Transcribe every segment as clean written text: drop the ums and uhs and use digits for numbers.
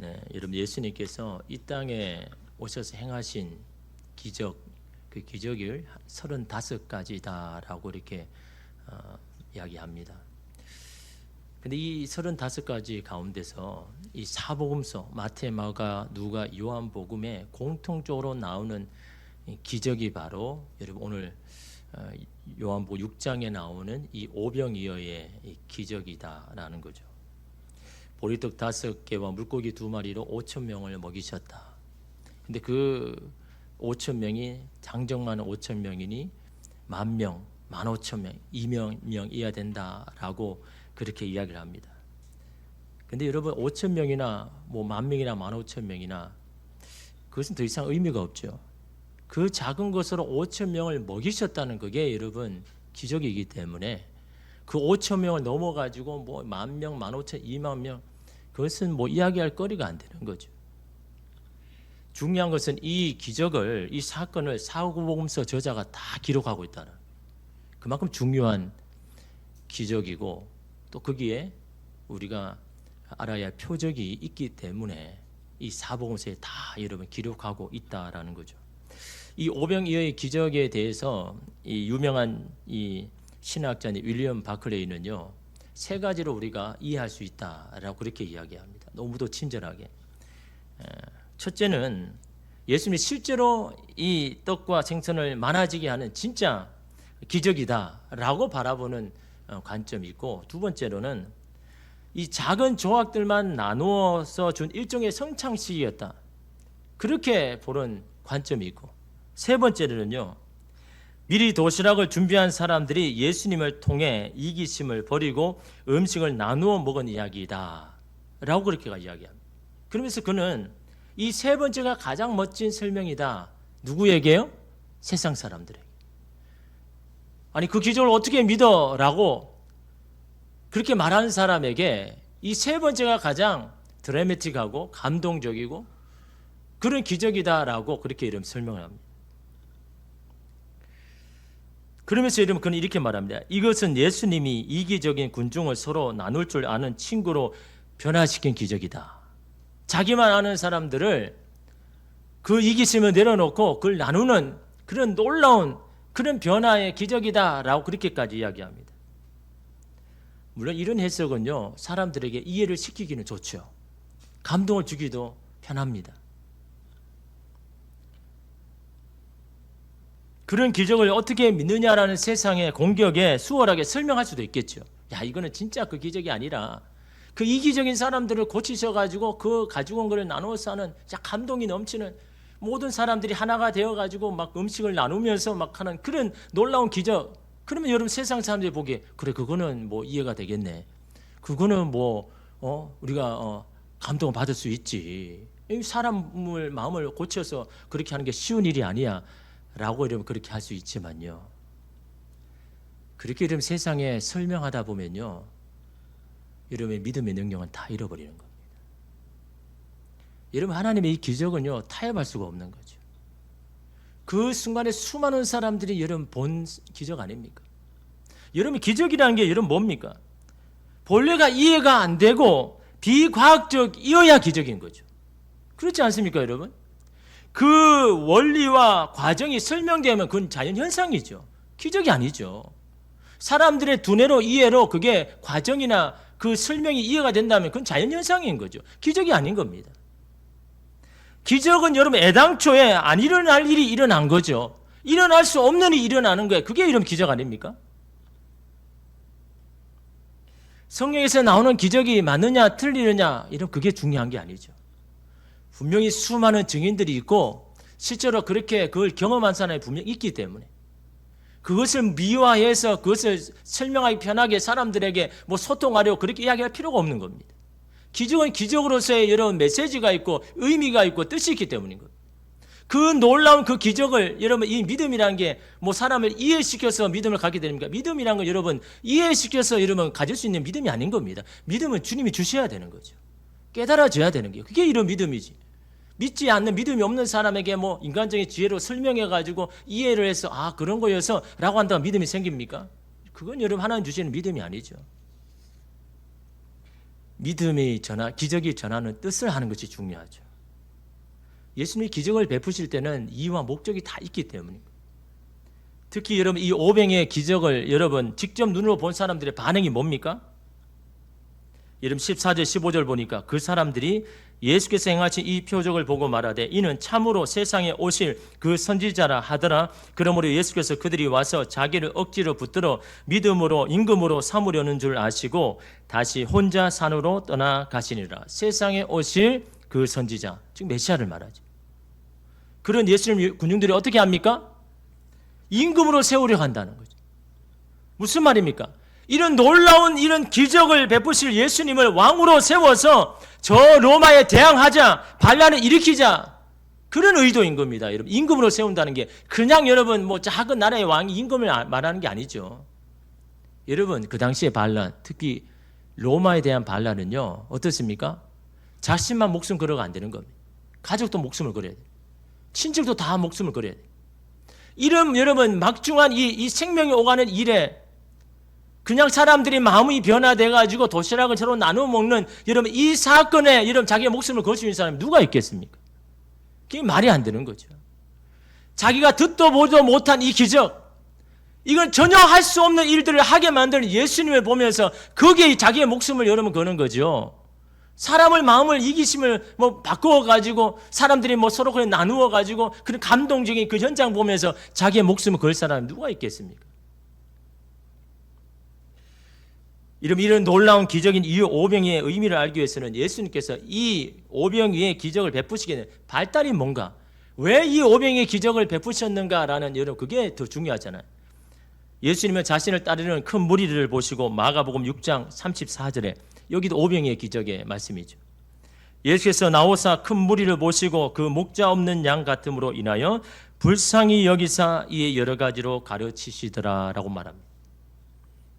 네, 여러분 예수님께서 이 땅에 오셔서 행하신 기적, 그 기적을 35가지다라고 이렇게 이야기합니다. 근데 이 35가지 가운데서 이 사복음서 마태, 마가, 누가, 요한복음에 공통적으로 나오는 기적이 바로 여러분 오늘 요한복음 6장에 나오는 이 오병이어의 기적이다라는 거죠. 보리떡 5개와 물고기 2마리로 5,000명을 먹이셨다. 근데 그 5,000명이 장정만 5,000명이니 10,000명, 15,000명, 2명이어야 된다라고 그렇게 이야기를 합니다. 근데 여러분 5,000명이나 뭐 10,000명이나 15,000명이나 그것은 더 이상 의미가 없죠. 그 작은 것으로 5,000명을 먹이셨다는 그게 여러분 기적이기 때문에 그 5,000명을 넘어가지고 뭐 10,000명, 15,000, 20,000명 그것은 뭐 이야기할 거리가 안 되는 거죠. 중요한 것은 이 기적을, 이 사건을 사복음서 저자가 다 기록하고 있다는 그만큼 중요한 기적이고 또 거기에 우리가 알아야 할 표적이 있기 때문에 이 사복음서에 다 여러분 기록하고 있다라는 거죠. 이 오병이어의 기적에 대해서 이 유명한 이 신학자인 윌리엄 바클레이는요 3가지로 우리가 이해할 수 있다라고 그렇게 이야기합니다. 너무도 친절하게. 첫째는 예수님이 실제로 이 떡과 생선을 많아지게 하는 진짜 기적이다라고 바라보는 관점이 있고, 두 번째로는 이 작은 조각들만 나누어서 준 일종의 성찬식이었다 그렇게 보는 관점이 있고, 세 번째로는요 미리 도시락을 준비한 사람들이 예수님을 통해 이기심을 버리고 음식을 나누어 먹은 이야기다 라고 그렇게 이야기합니다. 그러면서 그는 이 세 번째가 가장 멋진 설명이다. 누구에게요? 세상 사람들에게. 아니 그 기적을 어떻게 믿어? 라고 그렇게 말하는 사람에게 이 세 번째가 가장 드라마틱하고 감동적이고 그런 기적이다라고 그렇게 이름 설명을 합니다. 그러면서 여러분 그는 이렇게 말합니다. 이것은 예수님이 이기적인 군중을 서로 나눌 줄 아는 친구로 변화시킨 기적이다. 자기만 아는 사람들을 그 이기심을 내려놓고 그걸 나누는 그런 놀라운 그런 변화의 기적이다라고 그렇게까지 이야기합니다. 물론 이런 해석은요 사람들에게 이해를 시키기는 좋죠. 감동을 주기도 편합니다. 그런 기적을 어떻게 믿느냐라는 세상의 공격에 수월하게 설명할 수도 있겠죠. 야 이거는 진짜 그 기적이 아니라 그 이기적인 사람들을 고치셔가지고 그 가지고 온 것을 나누어서 하는 감동이 넘치는 모든 사람들이 하나가 되어가지고 막 음식을 나누면서 막 하는 그런 놀라운 기적. 그러면 여러분 세상 사람들이 보기에 그래 그거는 뭐 이해가 되겠네. 그거는 뭐 우리가 감동을 받을 수 있지. 사람을 마음을 고쳐서 그렇게 하는 게 쉬운 일이 아니야. 라고 이러면 그렇게 할 수 있지만요. 그렇게 이러면 세상에 설명하다 보면요. 여러분의 믿음의 능력은 다 잃어버리는 겁니다. 여러분 하나님의 이 기적은요. 타협할 수가 없는 거죠. 그 순간에 수많은 사람들이 여러분 본 기적 아닙니까? 여러분 기적이라는 게 여러분 뭡니까? 본래가 이해가 안 되고 비과학적이어야 기적인 거죠. 그렇지 않습니까 여러분? 그 원리와 과정이 설명되면 그건 자연현상이죠. 기적이 아니죠. 사람들의 두뇌로 이해로 그게 과정이나 그 설명이 이해가 된다면 그건 자연현상인 거죠. 기적이 아닌 겁니다. 기적은 여러분 애당초에 안 일어날 일이 일어난 거죠. 일어날 수 없는 일이 일어나는 거예요. 그게 이런 기적 아닙니까? 성경에서 나오는 기적이 맞느냐 틀리느냐 이런 그게 중요한 게 아니죠. 분명히 수많은 증인들이 있고 실제로 그렇게 그걸 경험한 사람이 분명히 있기 때문에 그것을 미화해서 그것을 설명하기 편하게 사람들에게 뭐 소통하려고 그렇게 이야기할 필요가 없는 겁니다. 기적은 기적으로서의 여러분 메시지가 있고 의미가 있고 뜻이 있기 때문인 거예요. 그 놀라운 그 기적을 여러분 이 믿음이라는 게 뭐 사람을 이해시켜서 믿음을 갖게 됩니까? 믿음이라는 건 여러분 이해시켜서 여러분 가질 수 있는 믿음이 아닌 겁니다. 믿음은 주님이 주셔야 되는 거죠. 깨달아져야 되는 게 그게 이런 믿음이지. 믿지 않는 믿음이 없는 사람에게 뭐 인간적인 지혜로 설명해가지고 이해를 해서 그런 거여서 라고 한다고 믿음이 생깁니까? 그건 여러분 하나님 주시는 믿음이 아니죠. 믿음이 기적이 전하는 뜻을 하는 것이 중요하죠. 예수님이 기적을 베푸실 때는 이유와 목적이 다 있기 때문입니다. 특히 여러분 이 오병의 기적을 여러분 직접 눈으로 본 사람들의 반응이 뭡니까? 여러분 14절 15절 보니까 그 사람들이 예수께서 행하신 이 표적을 보고 말하되 이는 참으로 세상에 오실 그 선지자라 하더라. 그러므로 예수께서 그들이 와서 자기를 억지로 붙들어 믿음으로 임금으로 삼으려는 줄 아시고 다시 혼자 산으로 떠나가시니라. 세상에 오실 그 선지자, 즉 메시아를 말하죠. 그런 예수님 군중들이 어떻게 합니까? 임금으로 세우려 한다는 거죠. 무슨 말입니까? 이런 놀라운 이런 기적을 베푸실 예수님을 왕으로 세워서 저 로마에 대항하자, 반란을 일으키자, 그런 의도인 겁니다. 여러분 임금으로 세운다는 게 그냥 여러분 뭐 작은 나라의 왕이 임금을 말하는 게 아니죠. 여러분 그 당시의 반란, 특히 로마에 대한 반란은요 어떻습니까? 자신만 목숨 걸어가 안 되는 겁니다. 가족도 목숨을 걸어야 돼요. 친척도 다 목숨을 걸어야 돼요. 이런 여러분 막중한 이 생명이 오가는 일에 그냥 사람들이 마음이 변화돼가지고 도시락을 서로 나누어 먹는 여러분 이 사건에 여러분 자기의 목숨을 걸 수 있는 사람이 누가 있겠습니까? 그게 말이 안 되는 거죠. 자기가 듣도 보도 못한 이 기적, 이건 전혀 할 수 없는 일들을 하게 만드는 예수님을 보면서 거기에 자기의 목숨을 여러분 거는 거죠. 사람을 마음을 이기심을 뭐 바꾸어가지고 사람들이 뭐 서로 그냥 나누어가지고 그런 감동적인 그 현장 보면서 자기의 목숨을 걸 사람이 누가 있겠습니까? 이런 놀라운 기적인 이 오병이의 의미를 알기 위해서는 예수님께서 이 오병이의 기적을 베푸시게 된 발단이 뭔가, 왜 이 오병이의 기적을 베푸셨는가라는 여러분 그게 더 중요하잖아요. 예수님은 자신을 따르는 큰 무리를 보시고 마가복음 6장 34절에 여기도 오병이의 기적의 말씀이죠. 예수께서 나오사 큰 무리를 보시고 그 목자 없는 양 같음으로 인하여 불쌍히 여기사 이에 여러 가지로 가르치시더라라고 말합니다.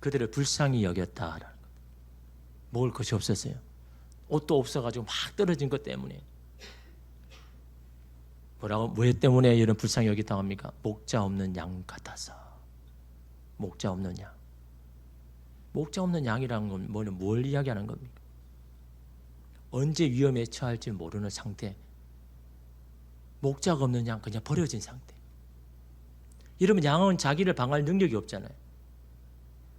그들을 불쌍히 여겼다라는 것. 먹을 것이 없었어요. 옷도 없어가지고 막 떨어진 것 때문에. 뭐라고? 왜 때문에 이런 불쌍히 여겼다고 합니까? 목자 없는 양 같아서. 목자 없는 양. 목자 없는 양이라는 건 뭘 이야기하는 겁니까? 언제 위험에 처할지 모르는 상태. 목자가 없는 양, 그냥 버려진 상태. 여러분 양은 자기를 방어할 능력이 없잖아요.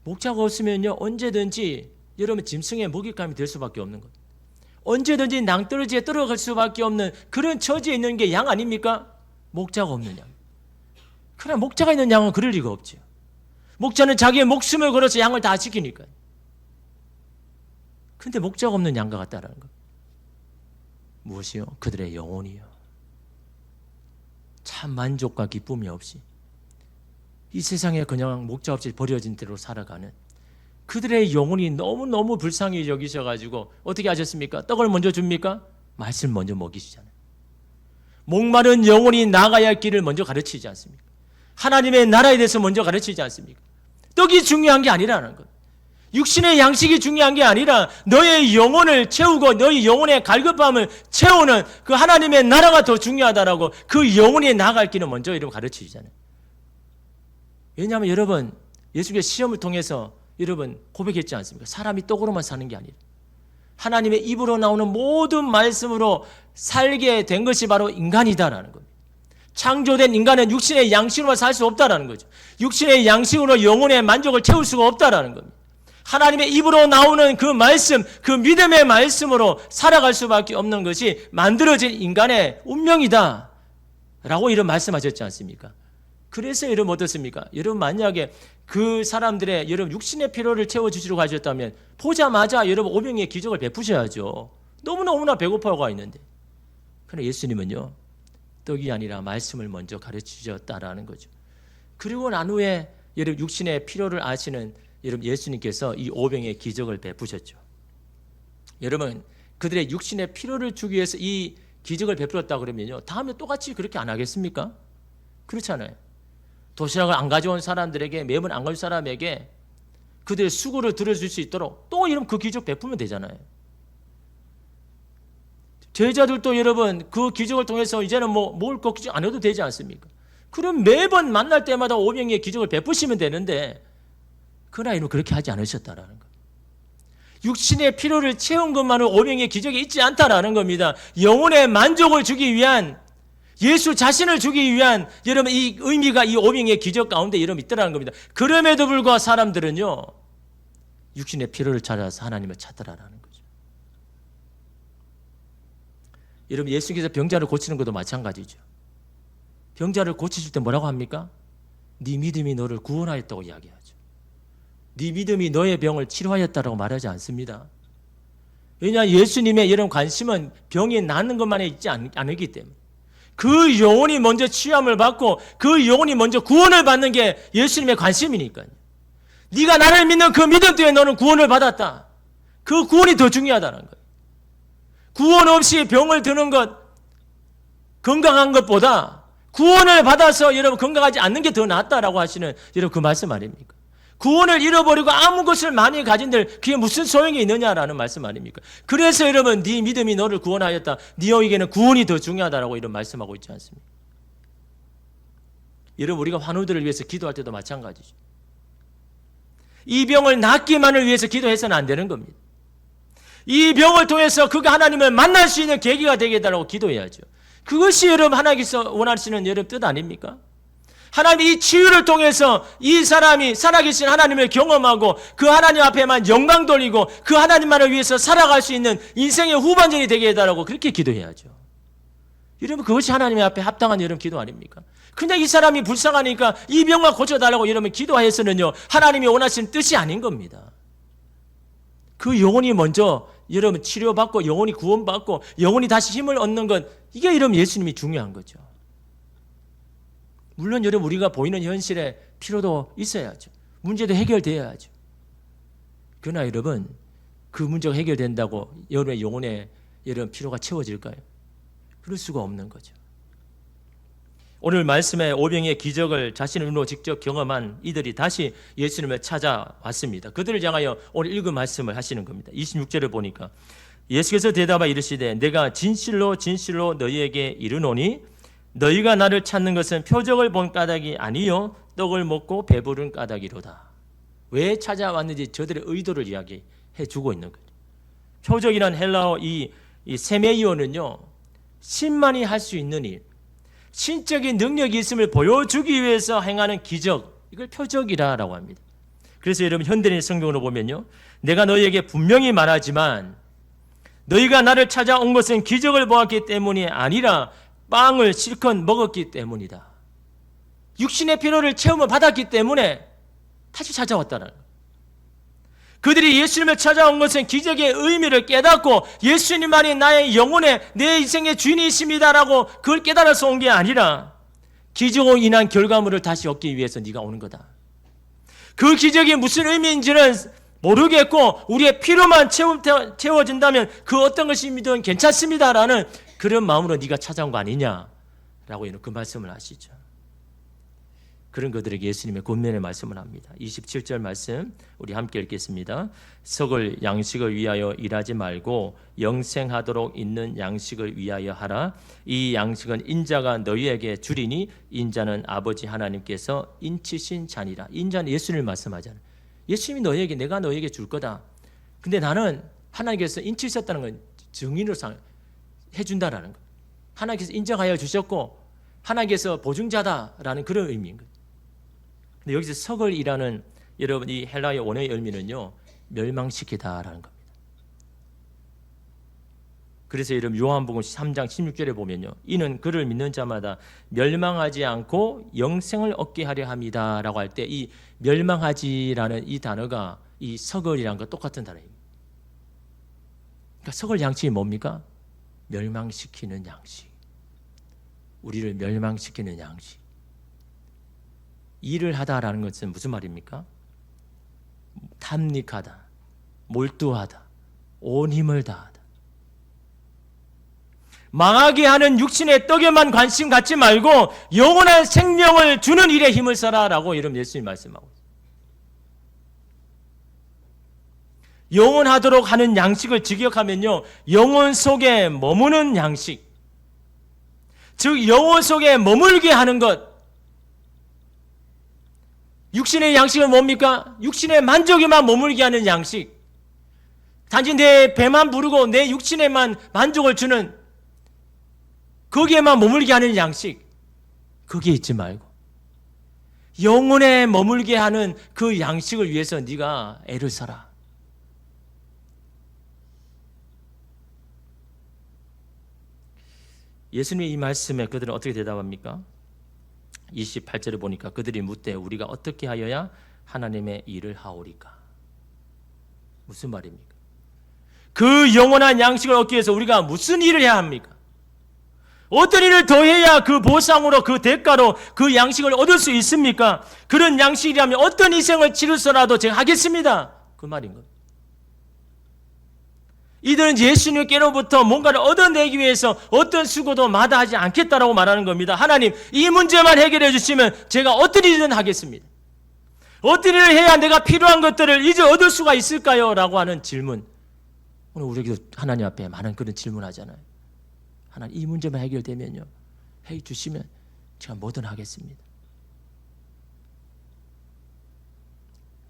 목자가 없으면요 언제든지 여러분 짐승의 먹잇감이 될 수밖에 없는 것. 언제든지 낭떠러지에 떨어갈 수밖에 없는 그런 처지에 있는 게 양 아닙니까? 목자가 없는 양. 그러나 목자가 있는 양은 그럴 리가 없죠. 목자는 자기의 목숨을 걸어서 양을 다 지키니까요. 근데 목자가 없는 양과 같다라는 것. 무엇이요? 그들의 영혼이요. 참 만족과 기쁨이 없이 이 세상에 그냥 목자 없이 버려진 대로 살아가는 그들의 영혼이 너무너무 불쌍히 여기셔가지고 어떻게 하셨습니까? 떡을 먼저 줍니까? 말씀 먼저 먹이시잖아요. 목마른 영혼이 나가야 할 길을 먼저 가르치지 않습니까? 하나님의 나라에 대해서 먼저 가르치지 않습니까? 떡이 중요한 게 아니라는 것. 육신의 양식이 중요한 게 아니라 너의 영혼을 채우고 너의 영혼의 갈급함을 채우는 그 하나님의 나라가 더 중요하다라고 그 영혼이 나아갈 길을 먼저 이렇게 가르치시잖아요. 왜냐하면 여러분 예수님의 시험을 통해서 여러분 고백했지 않습니까? 사람이 떡으로만 사는 게 아니라 하나님의 입으로 나오는 모든 말씀으로 살게 된 것이 바로 인간이다라는 겁니다. 창조된 인간은 육신의 양식으로만 살 수 없다라는 거죠. 육신의 양식으로 영혼의 만족을 채울 수가 없다라는 겁니다. 하나님의 입으로 나오는 그 말씀, 그 믿음의 말씀으로 살아갈 수밖에 없는 것이 만들어진 인간의 운명이다 라고 이런 말씀하셨지 않습니까? 그래서 여러분 어떻습니까? 여러분 만약에 그 사람들의 여러분 육신의 필요를 채워주시려고 하셨다면 보자마자 여러분 오병이의 기적을 베푸셔야죠. 너무나 배고파가 있는데. 그러나 예수님은요 떡이 아니라 말씀을 먼저 가르치셨다라는 거죠. 그리고 난 후에 여러분 육신의 필요를 아시는 여러분 예수님께서 이 오병이의 기적을 베푸셨죠. 여러분 그들의 육신의 필요를 주기 위해서 이 기적을 베풀었다 그러면요 다음에 똑같이 그렇게 안 하겠습니까? 그렇잖아요. 도시락을 안 가져온 사람들에게, 매번 안 가져온 사람에게 그들의 수고를 들어줄 수 있도록 또 이런 그 기적 베푸면 되잖아요. 제자들도 여러분 그 기적을 통해서 이제는 뭘 걱정 안 해도 되지 않습니까? 그럼 매번 만날 때마다 오병이의 기적을 베푸시면 되는데 그러나 이런 그렇게 하지 않으셨다라는 거예요. 육신의 필요를 채운 것만은 오병의 기적이 있지 않다라는 겁니다. 영혼의 만족을 주기 위한, 예수 자신을 주기 위한 여러분 이 의미가 이 오병의 기적 가운데 여러분 있더라는 겁니다. 그럼에도 불구하고 사람들은요, 육신의 필요를 찾아서 하나님을 찾더라라는 거죠. 여러분, 예수께서 병자를 고치는 것도 마찬가지죠. 병자를 고치실 때 뭐라고 합니까? 네 믿음이 너를 구원하였다고 이야기하죠. 네 믿음이 너의 병을 치료하였다라고 말하지 않습니다. 왜냐, 예수님의 이런 관심은 병이 낫는 것만에 있지 않기 때문에 그 영혼이 먼저 치유함을 받고 그 영혼이 먼저 구원을 받는 게 예수님의 관심이니까요. 네가 나를 믿는 그 믿음 때문에 너는 구원을 받았다. 그 구원이 더 중요하다는 거예요. 구원 없이 병을 드는 것, 건강한 것보다 구원을 받아서 여러분 건강하지 않는 게 더 낫다라고 하시는 여러분 그 말씀 아닙니까? 구원을 잃어버리고 아무 것을 많이 가진들 그게 무슨 소용이 있느냐라는 말씀 아닙니까? 그래서 여러분 네 믿음이 너를 구원하였다. 네에게는 구원이 더 중요하다라고 이런 말씀하고 있지 않습니까? 여러분, 우리가 환우들을 위해서 기도할 때도 마찬가지죠. 이 병을 낫기만을 위해서 기도해서는 안 되는 겁니다. 이 병을 통해서 그가 하나님을 만날 수 있는 계기가 되게 해달라고 기도해야죠. 그것이 여러분 하나님께서 원하시는 여러분 뜻 아닙니까? 하나님이 이 치유를 통해서 이 사람이 살아계신 하나님을 경험하고 그 하나님 앞에만 영광 돌리고 그 하나님만을 위해서 살아갈 수 있는 인생의 후반전이 되게 해달라고 그렇게 기도해야죠. 여러분, 그것이 하나님 앞에 합당한 여러분 기도 아닙니까? 그냥 이 사람이 불쌍하니까 이 병만 고쳐달라고 여러분 기도하여서는요, 하나님이 원하시는 뜻이 아닌 겁니다. 그 영혼이 먼저 여러분 치료받고 영혼이 구원받고 영혼이 다시 힘을 얻는 것, 이게 여러분 예수님이 중요한 거죠. 물론 여러분 우리가 보이는 현실에 필요도 있어야죠. 문제도 해결돼야죠. 그러나 여러분 그 문제가 해결된다고 여러분의 영혼의 여러분 필요가 채워질까요? 그럴 수가 없는 거죠. 오늘 말씀에 오병의 기적을 자신의 눈으로 직접 경험한 이들이 다시 예수님을 찾아왔습니다. 그들을 향하여 오늘 읽은 말씀을 하시는 겁니다. 26절을 보니까 예수께서 대답하여 이르시되 내가 진실로 진실로 너희에게 이르노니 너희가 나를 찾는 것은 표적을 본 까닭이 아니요 떡을 먹고 배부른 까닭이로다. 왜 찾아왔는지 저들의 의도를 이야기해 주고 있는 거죠. 표적이란 헬라어 이 세메이오는요, 신만이 할 수 있는 일, 신적인 능력이 있음을 보여주기 위해서 행하는 기적, 이걸 표적이라고 합니다. 그래서 여러분 현대인 성경으로 보면요, 내가 너희에게 분명히 말하지만 너희가 나를 찾아온 것은 기적을 보았기 때문이 아니라 빵을 실컷 먹었기 때문이다. 육신의 필요를 체험을 받았기 때문에 다시 찾아왔다는 거예요. 그들이 예수님을 찾아온 것은 기적의 의미를 깨닫고 예수님만이 나의 영혼의 내 인생의 주인이십니다라고 그걸 깨달아서 온 게 아니라 기적으로 인한 결과물을 다시 얻기 위해서 네가 오는 거다. 그 기적이 무슨 의미인지는 모르겠고 우리의 필요만 채워진다면 그 어떤 것이든 괜찮습니다라는 그런 마음으로 네가 찾아온 거 아니냐라고 그 말씀을 하시죠. 그런 그들에게 예수님의 권면의 말씀을 합니다. 27절 말씀 우리 함께 읽겠습니다. 썩을 양식을 위하여 일하지 말고 영생하도록 있는 양식을 위하여 하라. 이 양식은 인자가 너희에게 주리니 인자는 아버지 하나님께서 인치신 잔이라. 인자는 예수님을 말씀하잖아요. 예수님이 너희에게 내가 너희에게 줄 거다. 근데 나는 하나님께서 인치셨다는 건 증인으로 해준다라는 거. 하나님께서 인정하여 주셨고 하나님께서 보증자다라는 그런 의미인 거예요. 근데 여기서 썩을이라는 여러분 이 헬라의 원어의 의미는요, 멸망시키다라는 겁니다. 그래서 여러분 요한복음 3장 16절에 보면요, 이는 그를 믿는 자마다 멸망하지 않고 영생을 얻게 하려 함이다라고 할 때 이 멸망하지라는 이 단어가 이 썩을이라는 거 똑같은 단어입니다. 그러니까 썩을 양식이 뭡니까? 멸망시키는 양식. 우리를 멸망시키는 양식. 일을 하다라는 것은 무슨 말입니까? 탐닉하다, 몰두하다, 온 힘을 다하다. 망하게 하는 육신의 떡에만 관심 갖지 말고 영원한 생명을 주는 일에 힘을 써라라고 이런 예수님 말씀하고 있습니다. 영원하도록 하는 양식을 직역하면요, 영혼 속에 머무는 양식, 즉 영혼 속에 머물게 하는 것. 육신의 양식은 뭡니까? 육신의 만족에만 머물게 하는 양식. 단지 내 배만 부르고 내 육신에만 만족을 주는, 거기에만 머물게 하는 양식, 거기에 있지 말고 영혼에 머물게 하는 그 양식을 위해서 네가 애를 써라. 예수님의 이 말씀에 그들은 어떻게 대답합니까? 28절에 보니까 그들이 묻되 우리가 어떻게 하여야 하나님의 일을 하오리까? 무슨 말입니까? 그 영원한 양식을 얻기 위해서 우리가 무슨 일을 해야 합니까? 어떤 일을 더 해야 그 보상으로, 그 대가로 그 양식을 얻을 수 있습니까? 그런 양식이라면 어떤 희생을 치르서라도 제가 하겠습니다. 그 말인 겁니다. 이들은 예수님께로부터 뭔가를 얻어내기 위해서 어떤 수고도 마다하지 않겠다라고 말하는 겁니다. 하나님, 이 문제만 해결해 주시면 제가 어떤 일이든 하겠습니다. 어떤 일을 해야 내가 필요한 것들을 이제 얻을 수가 있을까요? 라고 하는 질문. 오늘 우리에게도 하나님 앞에 많은 그런 질문하잖아요. 하나님, 이 문제만 해결되면요, 해 주시면 제가 뭐든 하겠습니다.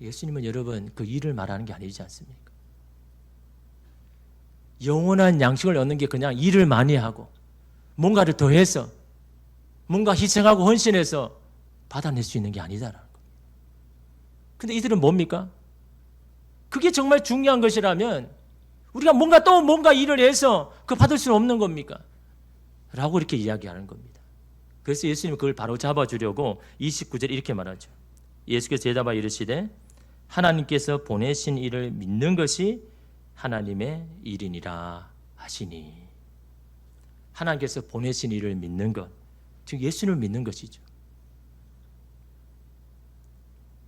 예수님은 여러분 그 일을 말하는 게 아니지 않습니까? 영원한 양식을 얻는 게 그냥 일을 많이 하고 뭔가를 더해서 뭔가 희생하고 헌신해서 받아낼 수 있는 게 아니다라는 거예요. 근데 이들은 뭡니까? 그게 정말 중요한 것이라면 우리가 뭔가 일을 해서 그거 받을 수는 없는 겁니까? 라고 이렇게 이야기하는 겁니다. 그래서 예수님은 그걸 바로 잡아주려고 29절에 이렇게 말하죠. 예수께서 대답하여 이르시되 하나님께서 보내신 이를 믿는 것이 하나님의 일이니라 하시니. 하나님께서 보내신 이를 믿는 것, 즉 예수님을 믿는 것이죠.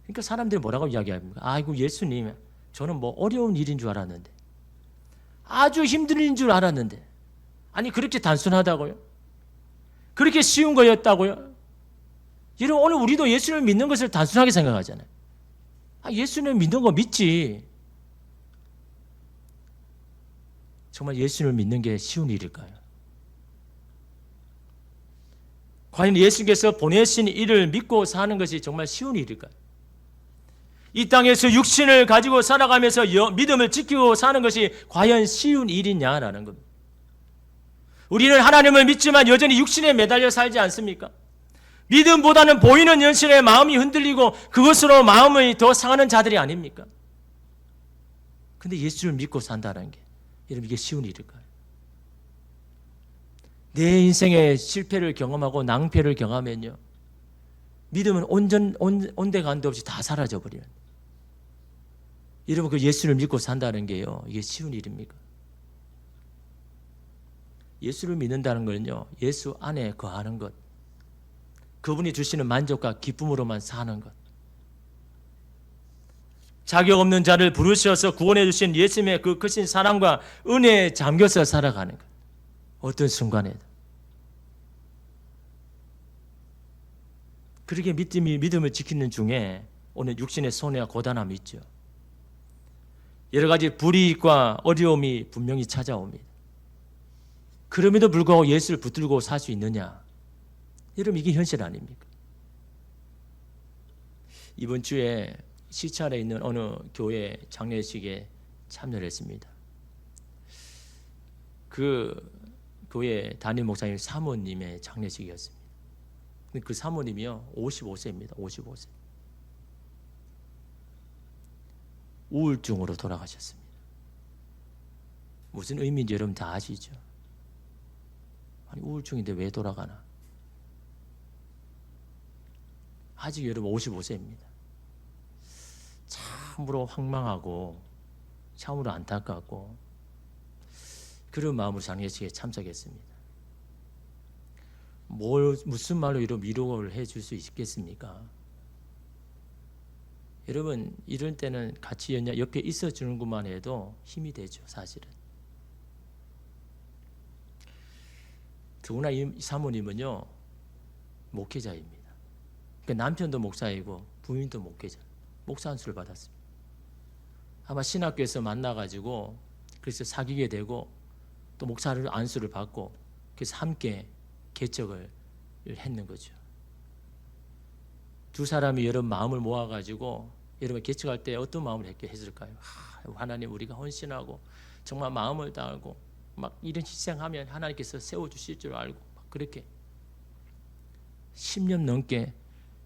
그러니까 사람들이 뭐라고 이야기합니까? 아이고 예수님, 저는 뭐 어려운 일인 줄 알았는데, 아주 힘든 일인 줄 알았는데, 아니 그렇게 단순하다고요? 그렇게 쉬운 거였다고요? 여러분, 오늘 우리도 예수님을 믿는 것을 단순하게 생각하잖아요. 예수님을 믿는 거 믿지. 정말 예수님을 믿는 게 쉬운 일일까요? 과연 예수께서 보내신 이를 믿고 사는 것이 정말 쉬운 일일까요? 이 땅에서 육신을 가지고 살아가면서 믿음을 지키고 사는 것이 과연 쉬운 일이냐라는 겁니다. 우리는 하나님을 믿지만 여전히 육신에 매달려 살지 않습니까? 믿음보다는 보이는 현실에 마음이 흔들리고 그것으로 마음이 더 상하는 자들이 아닙니까? 근데 예수를 믿고 산다는 게, 여러분, 이게 쉬운 일일까요? 내 인생의 실패를 경험하고 낭패를 경험하면요, 믿음은 온데간데 없이 다 사라져버려요. 여러분, 그 예수를 믿고 산다는 게요, 이게 쉬운 일입니까? 예수를 믿는다는 것은요, 예수 안에 거하는 것, 그분이 주시는 만족과 기쁨으로만 사는 것, 자격 없는 자를 부르셔서 구원해 주신 예수님의 그 크신 사랑과 은혜에 잠겨서 살아가는 것, 어떤 순간에도. 그렇게 믿음을 지키는 중에 오늘 육신의 손해와 고단함이 있죠. 여러 가지 불이익과 어려움이 분명히 찾아옵니다. 그럼에도 불구하고 예수를 붙들고 살 수 있느냐? 여러분, 이게 현실 아닙니까? 이번 주에 시찰에 있는 어느 교회 장례식에 참여를 했습니다. 그 교회 담임 목사님 사모님의 장례식이었습니다. 그 사모님이요, 55세입니다. 55세. 우울증으로 돌아가셨습니다. 무슨 의미인지 여러분 다 아시죠? 아니, 우울증인데 왜 돌아가나? 아직 여러분 55세입니다. 참으로 황망하고 참으로 안타깝고 그런 마음으로 장례식에 참석했습니다. 무슨 말로 이런 위로를 해줄 수 있겠습니까? 여러분, 이럴 때는 같이 옆에 있어주는 것만 해도 힘이 되죠, 사실은. 더구나 이 사모님은요, 목회자입니다. 그러니까 남편도 목사이고 부인도 목회자, 목사 안수를 받았습니다. 아마 신학교에서 만나가지고 그래서 사귀게 되고 또 목사를 안수를 받고 그래서 함께 개척을 했는 거죠. 두 사람이 여러 마음을 모아가지고 여러분 개척할 때 어떤 마음을 했을까요? 하나님 우리가 헌신하고 정말 마음을 다하고 막 이런 희생하면 하나님께서 세워주실 줄 알고 막 그렇게 10년 넘게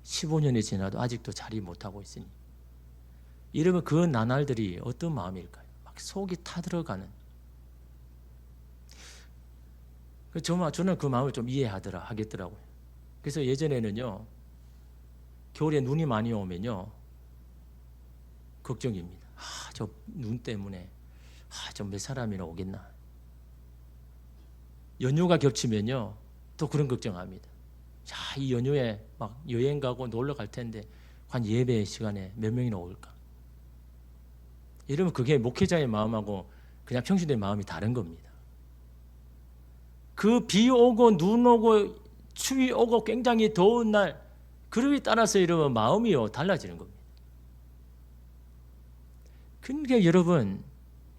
15년이 지나도 아직도 자리 못하고 있으니 여러분 그 나날들이 어떤 마음일까요? 막 속이 타들어가는. 저는 그 마음을 좀 하겠더라고요. 그래서 예전에는요 겨울에 눈이 많이 오면요 걱정입니다. 저 눈 때문에 좀 몇 사람이나 오겠나. 연휴가 겹치면요 또 그런 걱정합니다. 이 연휴에 막 여행 가고 놀러 갈 텐데 한 예배 시간에 몇 명이나 올까. 여러분 그게 목회자의 마음하고 그냥 평신도의 마음이 다른 겁니다. 그 비 오고 눈 오고 추위 오고 굉장히 더운 날 그러기에 따라서 여러분 마음이요 달라지는 겁니다. 그러니까 여러분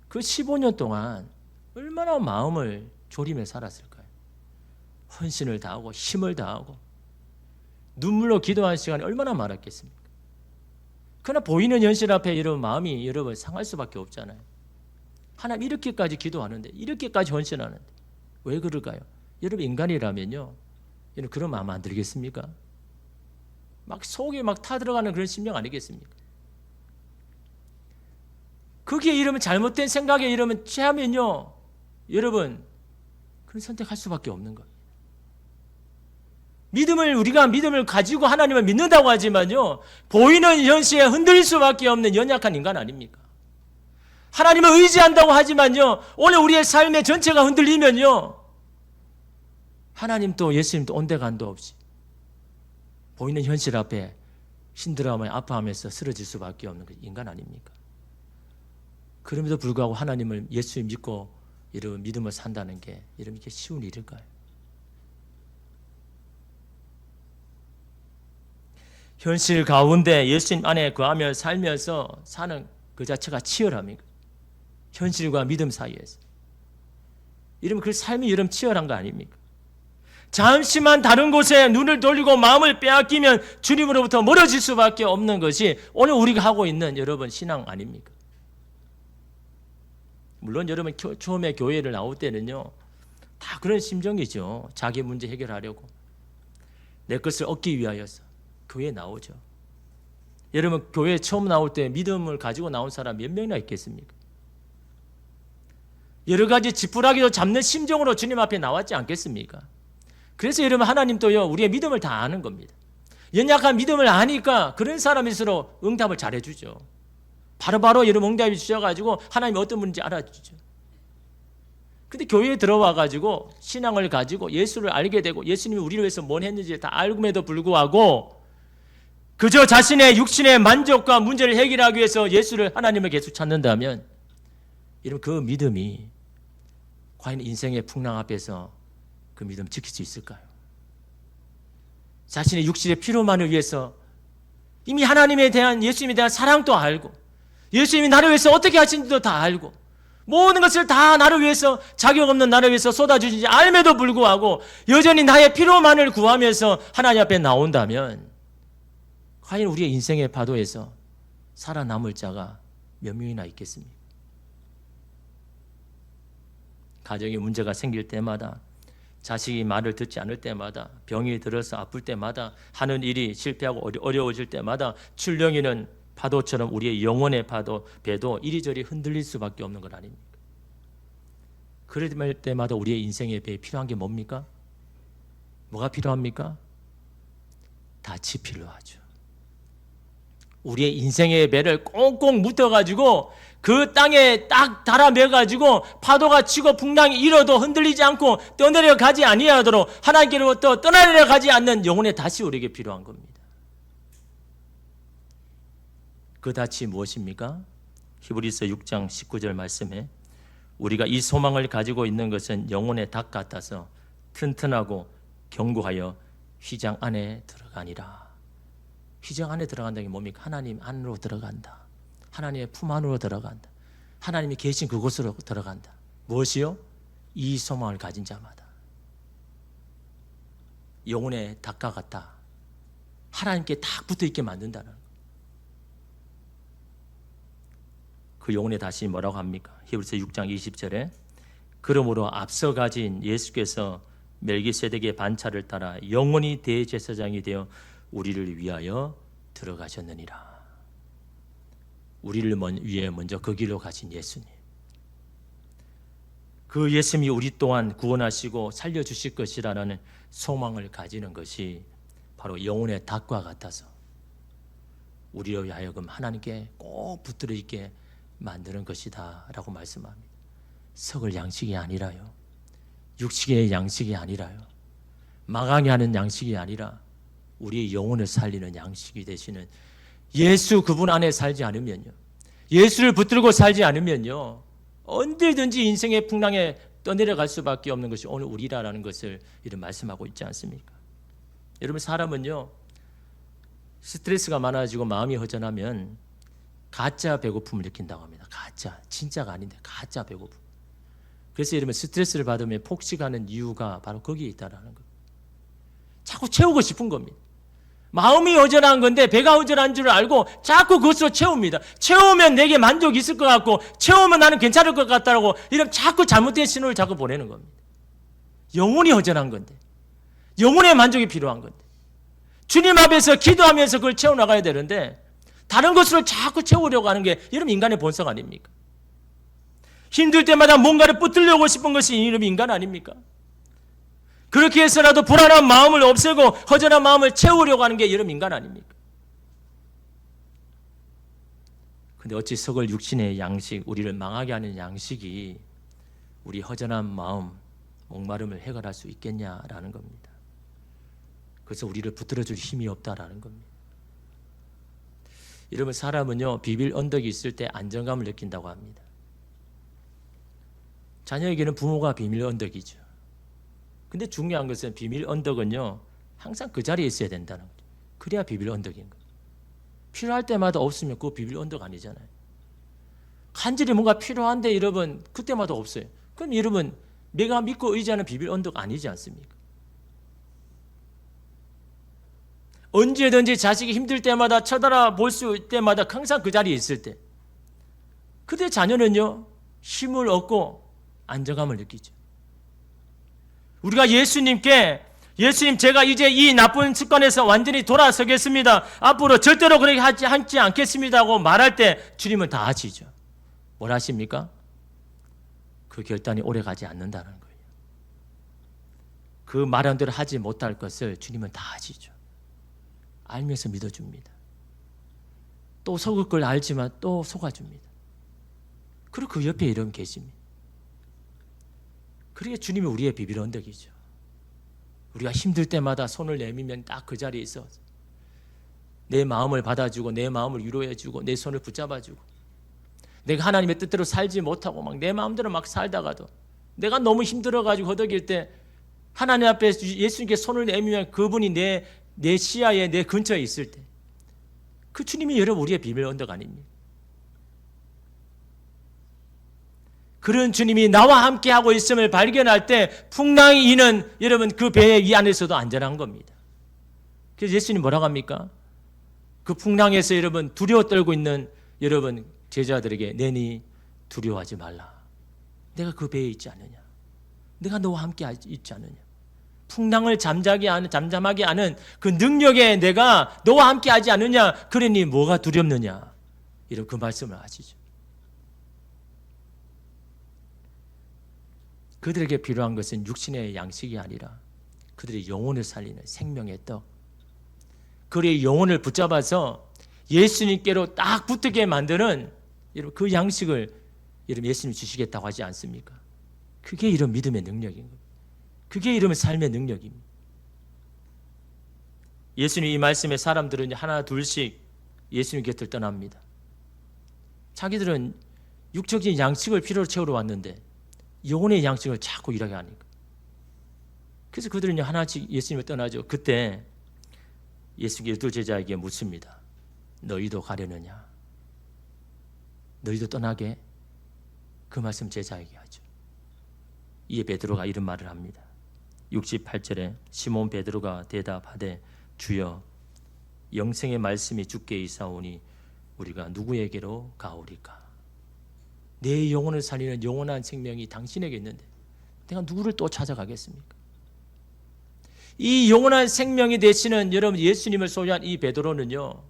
그 15년 동안 얼마나 마음을 졸이며 살았을까요? 헌신을 다하고 힘을 다하고 눈물로 기도하는 시간이 얼마나 많았겠습니까? 그러나 보이는 현실 앞에 여러분 마음이 여러분 상할 수밖에 없잖아요. 하나님 이렇게까지 기도하는데 이렇게까지 헌신하는데 왜 그럴까요? 여러분 인간이라면요 여러분 그런 마음 안 들겠습니까? 막 속에 막 타들어가는 그런 심령 아니겠습니까? 거기에 이러면 잘못된 생각에 이러면 취하면요 여러분 그런 선택할 수밖에 없는 거예요. 우리가 믿음을 가지고 하나님을 믿는다고 하지만요 보이는 현실에 흔들릴 수밖에 없는 연약한 인간 아닙니까? 하나님을 의지한다고 하지만요 오늘 우리의 삶의 전체가 흔들리면요 하나님도 예수님도 온데간도 없이 보이는 현실 앞에 힘들어하며 아파하면서 쓰러질 수밖에 없는 인간 아닙니까? 그럼에도 불구하고 하나님을 예수님 믿고 이런 믿음을 산다는 게 이렇게 쉬운 일일까요? 현실 가운데 예수님 안에 거하며 살면서 사는 그 자체가 치열합니다. 현실과 믿음 사이에서. 이러면 그 삶이 여러분 치열한 거 아닙니까? 잠시만 다른 곳에 눈을 돌리고 마음을 빼앗기면 주님으로부터 멀어질 수밖에 없는 것이 오늘 우리가 하고 있는 여러분 신앙 아닙니까? 물론 여러분 처음에 교회를 나올 때는요 다 그런 심정이죠. 자기 문제 해결하려고 내 것을 얻기 위하여서 교회에 나오죠. 여러분 교회 처음 나올 때 믿음을 가지고 나온 사람 몇 명이나 있겠습니까? 여러 가지 지푸라기도 잡는 심정으로 주님 앞에 나왔지 않겠습니까? 그래서 여러분 하나님도요 우리의 믿음을 다 아는 겁니다. 연약한 믿음을 아니까 그런 사람일수록 응답을 잘해주죠. 바로바로 여러분 응답이 주셔가지고 하나님이 어떤 분인지 알아주죠. 근데 교회에 들어와가지고 신앙을 가지고 예수를 알게 되고 예수님이 우리를 위해서 뭘 했는지 다 알고에도 불구하고 그저 자신의 육신의 만족과 문제를 해결하기 위해서 예수를 하나님을 계속 찾는다면 여러분 그 믿음이 과연 인생의 풍랑 앞에서 그 믿음 지킬 수 있을까요? 자신의 육신의 필요만을 위해서 이미 하나님에 대한 예수님에 대한 사랑도 알고 예수님이 나를 위해서 어떻게 하신지도 다 알고 모든 것을 다 나를 위해서 자격 없는 나를 위해서 쏟아주신지 알면도 불구하고 여전히 나의 필요만을 구하면서 하나님 앞에 나온다면 과연 우리의 인생의 파도에서 살아남을 자가 몇 명이나 있겠습니까? 가정에 문제가 생길 때마다 자식이 말을 듣지 않을 때마다 병이 들어서 아플 때마다 하는 일이 실패하고 어려워질 때마다 출렁이는 파도처럼 우리의 영혼의 배도 이리저리 흔들릴 수밖에 없는 것 아닙니까? 그럴 때마다 우리의 인생의 배에 필요한 게 뭡니까? 뭐가 필요합니까? 닻이 필요하죠. 우리의 인생의 배를 꽁꽁 묶어가지고 그 땅에 딱 달아매가지고 파도가 치고 풍랑이 일어도 흔들리지 않고 떠내려 가지 아니하도록 하나님께로부터 떠나려 가지 않는 영혼의 닻이 우리에게 필요한 겁니다. 그 닻이 무엇입니까? 히브리서 6장 19절 말씀에 우리가 이 소망을 가지고 있는 것은 영혼의 닭 같아서 튼튼하고 견고하여 휘장 안에 들어가니라. 휘장 안에 들어간다는 게 뭡니까? 하나님 안으로 들어간다. 하나님의 품 안으로 들어간다. 하나님이 계신 그곳으로 들어간다. 무엇이요? 이 소망을 가진 자마다. 영혼의 닭과 같다. 하나님께 딱 붙어있게 만든다는 거. 그 영혼에 다시 뭐라고 합니까? 히브리서 6장 20절에 그러므로 앞서 가진 예수께서 멜기세덱의 반차를 따라 영원히 대제사장이 되어 우리를 위하여 들어가셨느니라. 우리를 위해 먼저 그 길로 가신 예수님, 그 예수님이 우리 또한 구원하시고 살려주실 것이라는 소망을 가지는 것이 바로 영혼의 닭과 같아서 우리로 하여금 하나님께 꼭 붙들어 있게 만드는 것이다 라고 말씀합니다. 썩을 양식이 아니라요, 육식의 양식이 아니라요, 망하게 하는 양식이 아니라 우리의 영혼을 살리는 양식이 되시는 예수 그분 안에 살지 않으면요, 예수를 붙들고 살지 않으면요, 언제든지 인생의 풍랑에 떠내려갈 수밖에 없는 것이 오늘 우리라는 것을 이런 말씀하고 있지 않습니까? 여러분, 사람은요 스트레스가 많아지고 마음이 허전하면 가짜 배고픔을 느낀다고 합니다. 가짜, 진짜가 아닌데 가짜 배고픔. 그래서 여러분, 스트레스를 받으면 폭식하는 이유가 바로 거기에 있다는 거예요. 자꾸 채우고 싶은 겁니다. 마음이 허전한 건데 배가 허전한 줄 알고 자꾸 그것으로 채웁니다. 채우면 내게 만족이 있을 것 같고, 채우면 나는 괜찮을 것 같다고, 이런 자꾸 잘못된 신호를 자꾸 보내는 겁니다. 영혼이 허전한 건데, 영혼의 만족이 필요한 건데, 주님 앞에서 기도하면서 그걸 채워나가야 되는데 다른 것으로 자꾸 채우려고 하는 게 이런 인간의 본성 아닙니까? 힘들 때마다 뭔가를 붙들려고 싶은 것이 이런 인간 아닙니까? 그렇게 해서라도 불안한 마음을 없애고 허전한 마음을 채우려고 하는 게 이런 인간 아닙니까? 근데 어찌 썩을 육신의 양식, 우리를 망하게 하는 양식이 우리 허전한 마음, 목마름을 해결할 수 있겠냐라는 겁니다. 그래서 우리를 붙들어줄 힘이 없다라는 겁니다. 여러분, 사람은요 비빌 언덕이 있을 때 안정감을 느낀다고 합니다. 자녀에게는 부모가 비밀 언덕이죠. 근데 중요한 것은 비밀 언덕은요 항상 그 자리에 있어야 된다는 거죠. 그래야 비밀 언덕인 거예요. 필요할 때마다 없으면 그거 비밀 언덕 아니잖아요. 간절히 뭔가 필요한데 여러분 그때마다 없어요. 그럼 여러분 내가 믿고 의지하는 비밀 언덕 아니지 않습니까? 언제든지 자식이 힘들 때마다 쳐다볼 수 있을 때마다 항상 그 자리에 있을 때, 그때 자녀는요 힘을 얻고 안정감을 느끼죠. 우리가 예수님께, 예수님 제가 이제 이 나쁜 습관에서 완전히 돌아서겠습니다, 앞으로 절대로 그렇게 하지 않겠습니다 하고 말할 때 주님은 다 하시죠. 뭘 하십니까? 그 결단이 오래가지 않는다는 거예요. 그 말한 대로 하지 못할 것을 주님은 다 하시죠. 알면서 믿어줍니다. 또 속을 걸 알지만 또 속아줍니다. 그리고 그 옆에 이런 계십니다. 그러게 주님이 우리의 비밀 언덕이죠. 우리가 힘들 때마다 손을 내밀면 딱 그 자리에 있어 내 마음을 받아주고 내 마음을 위로해주고 내 손을 붙잡아주고, 내가 하나님의 뜻대로 살지 못하고 막 내 마음대로 막 살다가도 내가 너무 힘들어가지고 허덕일 때 하나님 앞에 예수님께 손을 내밀면 그분이 내 시야에, 내 근처에 있을 때, 그 주님이 여러분 우리의 비밀 언덕 아닙니까? 그런 주님이 나와 함께 하고 있음을 발견할 때 풍랑이 이는 여러분 그 배 이 안에서도 안전한 겁니다. 그래서 예수님 뭐라고 합니까? 그 풍랑에서 여러분 두려워 떨고 있는 여러분 제자들에게 내니 두려워하지 말라. 내가 그 배에 있지 않느냐? 내가 너와 함께 있지 않느냐? 풍랑을 잠잠하게 하는 그 능력에 내가 너와 함께 하지 않느냐? 그러니 뭐가 두렵느냐? 이런 그 말씀을 하시죠. 그들에게 필요한 것은 육신의 양식이 아니라 그들의 영혼을 살리는 생명의 떡, 그들의 영혼을 붙잡아서 예수님께로 딱 붙게 만드는 그 양식을 예수님 주시겠다고 하지 않습니까? 그게 이런 믿음의 능력인 겁니다. 그게 이런 삶의 능력입니다. 예수님 이 말씀에 사람들은 하나 둘씩 예수님 곁을 떠납니다. 자기들은 육적인 양식을 필요로 채우러 왔는데 영혼의 양식을 자꾸 일하게 하니까. 그래서 그들은 하나씩 예수님을 떠나죠. 그때 예수님이 12제자에게 묻습니다. 너희도 가려느냐? 너희도 떠나게? 그 말씀 제자에게 하죠. 이에 베드로가 이런 말을 합니다. 68절에 시몬 베드로가 대답하되 주여 영생의 말씀이 주께 있사오니 우리가 누구에게로 가오리까? 내 영혼을 살리는 영원한 생명이 당신에게 있는데 내가 누구를 또 찾아가겠습니까? 이 영원한 생명이 되시는 여러분 예수님을 소유한 이 베드로는요,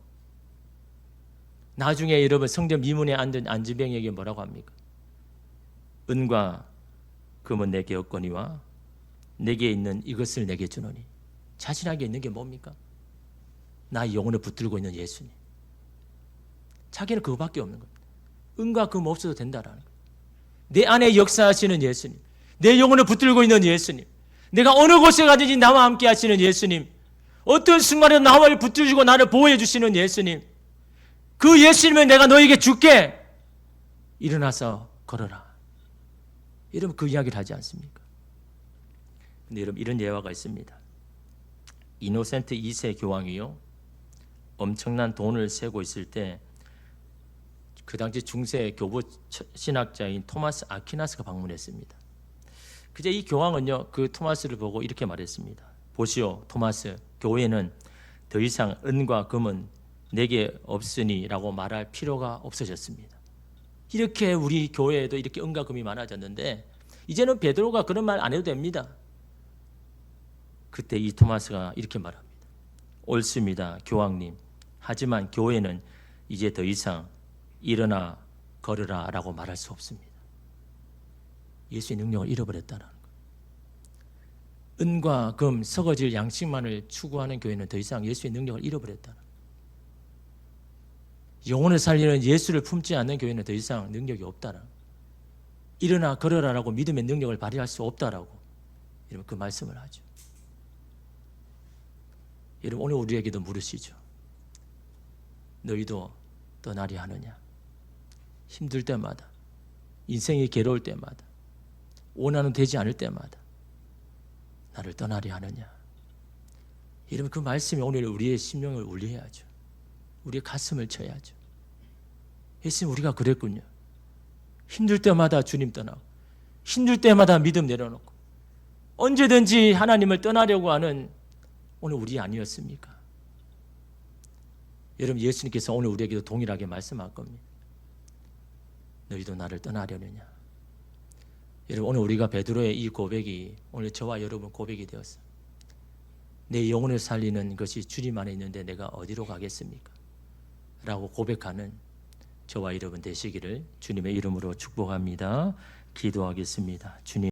나중에 여러분 성전 미문에 앉은 안지병에게 뭐라고 합니까? 은과 금은 내게 없거니와 내게 있는 이것을 내게 주노니. 자신에게 있는 게 뭡니까? 나의 영혼을 붙들고 있는 예수님. 자기는 그거밖에 없는 겁니다. 은과 금 없어도 된다라는 거예요. 내 안에 역사하시는 예수님, 내 영혼을 붙들고 있는 예수님, 내가 어느 곳에 가든지 나와 함께 하시는 예수님, 어떤 순간에도 나를 붙들고 나를 보호해 주시는 예수님, 그 예수님을 내가 너에게 줄게. 일어나서 걸어라. 여러분 그 이야기를 하지 않습니까? 근데 여러분 이런 예화가 있습니다. 이노센트 2세 교황이요, 엄청난 돈을 세고 있을 때 그 당시 중세 교부 신학자인 토마스 아퀴나스가 방문했습니다. 그제 이 교황은요, 그 토마스를 보고 이렇게 말했습니다. 보시오 토마스, 교회는 더 이상 은과 금은 내게 없으니 라고 말할 필요가 없어졌습니다. 이렇게 우리 교회에도 이렇게 은과 금이 많아졌는데 이제는 베드로가 그런 말 안 해도 됩니다. 그때 이 토마스가 이렇게 말합니다. 옳습니다 교황님, 하지만 교회는 이제 더 이상 일어나 걸으라 라고 말할 수 없습니다. 예수의 능력을 잃어버렸다는 거예요. 은과 금, 썩어질 양식만을 추구하는 교회는 더 이상 예수의 능력을 잃어버렸다는 거예요. 영혼을 살리는 예수를 품지 않는 교회는 더 이상 능력이 없다는 거예요. 일어나 걸으라라고 믿음의 능력을 발휘할 수 없다라고 여러분 그 말씀을 하죠. 여러분 오늘 우리에게도 물으시죠. 너희도 떠나려 하느냐? 힘들 때마다, 인생이 괴로울 때마다, 원하는 되지 않을 때마다 나를 떠나려 하느냐? 여러분 그 말씀이 오늘 우리의 심령을 울려야죠. 우리의 가슴을 쳐야죠. 예수님 우리가 그랬군요. 힘들 때마다 주님 떠나고, 힘들 때마다 믿음 내려놓고, 언제든지 하나님을 떠나려고 하는 오늘 우리 아니었습니까? 여러분 예수님께서 오늘 우리에게도 동일하게 말씀할 겁니다. 너희도 나를 떠나려느냐? 여러분 오늘 우리가 베드로의 이 고백이 오늘 저와 여러분 고백이 되었어요. 내 영혼을 살리는 것이 주님 안에 있는데 내가 어디로 가겠습니까? 라고 고백하는 저와 여러분 되시기를 주님의 이름으로 축복합니다. 기도하겠습니다. 주님.